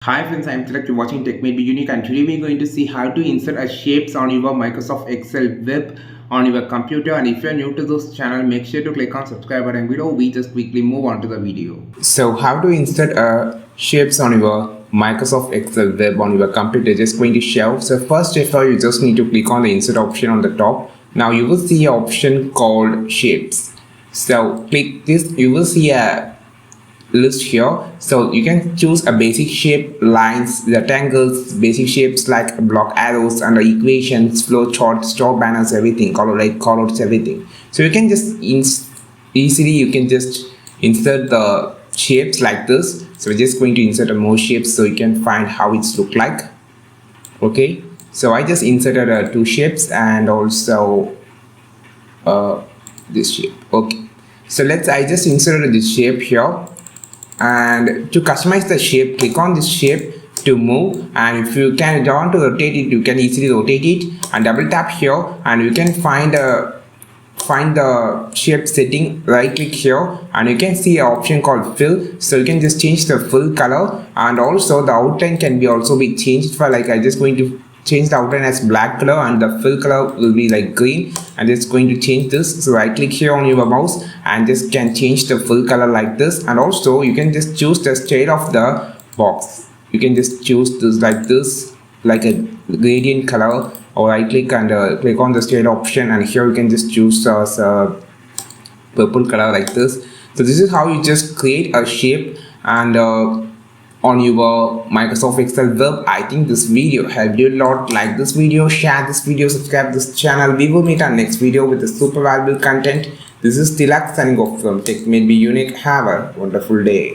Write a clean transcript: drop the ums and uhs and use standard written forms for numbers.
Hi friends, I'm Tilak. You're watching Tech May Be Unique, and today we're going to see how to insert a shapes on your Microsoft Excel web on your computer. And if you're new to this channel, make sure to click on subscribe button below. We just quickly move on to the video. So how to insert shapes on your Microsoft Excel web on your computer, just going to show. So first of all, you just need to click on the insert option on the top. Now you will see an option called shapes. So click this, you will see a list here. So you can choose a basic shape, lines, rectangles, basic shapes like block arrows and equations, flow charts, store banners, everything, color like colors, everything. So you can just easily you can just insert the shapes like this. So we're just going to insert more shapes so you can find how it's look like. Okay, so I just inserted two shapes and also this shape. Okay, so I just inserted this shape here, and to customize the shape, click on this shape to move, and if you can want to rotate it, you can easily rotate it and double tap here, and you can find the shape setting. Right click here and you can see an option called fill, so you can just change the full color, and also the outline can be also be changed. For like I just going to change the outline as black color and the fill color will be like green, and it's going to change this. So right click here on your mouse and just can change the full color like this, and also you can just choose the style of the box. You can just choose this like a gradient color, or right click and click on the style option, and here you can just choose purple color like this. So this is how you just create a shape and on your Microsoft Excel web. I think this video helped you a lot. Like this video, share this video, subscribe this channel. We will meet our next video with the super valuable content. This is Tilak signing off from Tech May Be Unique. Have a wonderful day.